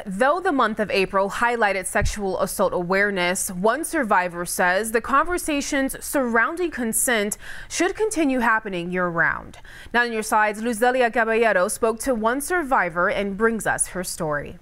Though the month of April highlighted sexual assault awareness, one survivor says the conversations surrounding consent should continue happening year-round. Now on your sides, Luzelia Caballero spoke to one survivor and brings us her story.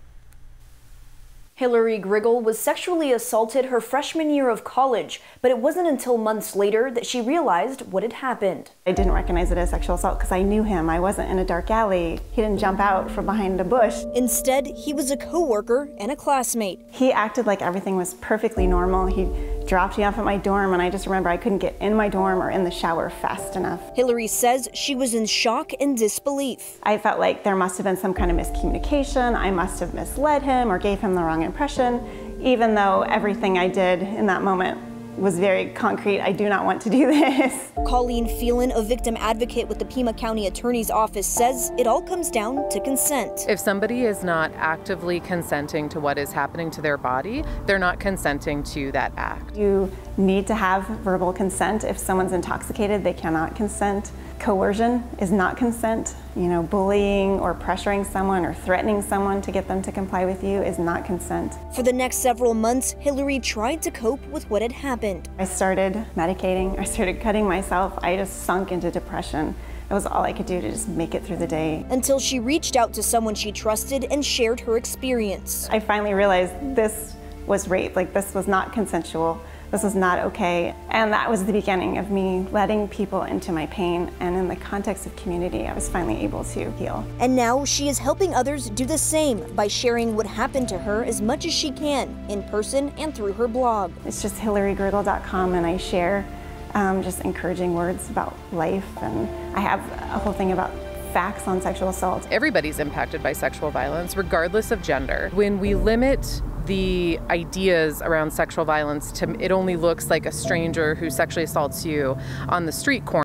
Hillary Griggle was sexually assaulted her freshman year of college, but it wasn't until months later that she realized what had happened. I didn't recognize it as sexual assault because I knew him. I wasn't in a dark alley. He didn't jump out from behind a bush. Instead, he was a coworker and a classmate. He acted like everything was perfectly normal. He dropped me off at my dorm, and I just remember I couldn't get in my dorm or in the shower fast enough. Hillary says she was in shock and disbelief. I felt like there must have been some kind of miscommunication. I must have misled him or gave him the wrong impression. Even though everything I did in that moment was very concrete, I do not want to do this. Colleen Phelan, a victim advocate with the Pima County Attorney's Office, says it all comes down to consent. If somebody is not actively consenting to what is happening to their body, they're not consenting to that act. You need to have verbal consent. If someone's intoxicated, they cannot consent. Coercion is not consent. Bullying or pressuring someone or threatening someone to get them to comply with you is not consent. For the next several months, Hillary tried to cope with what had happened. I started medicating. I started cutting myself. I just sunk into depression. That was all I could do to just make it through the day. Until she reached out to someone she trusted and shared her experience. I finally realized this was rape. This was not consensual. This was not okay. And that was the beginning of me letting people into my pain. And in the context of community, I was finally able to heal. And now she is helping others do the same by sharing what happened to her as much as she can, in person and through her blog. It's just HillaryGriggle.com, and I share just encouraging words about life. And I have a whole thing about facts on sexual assault. Everybody's impacted by sexual violence, regardless of gender. When we limit the ideas around sexual violence to it only looks like a stranger who sexually assaults you on the street corner,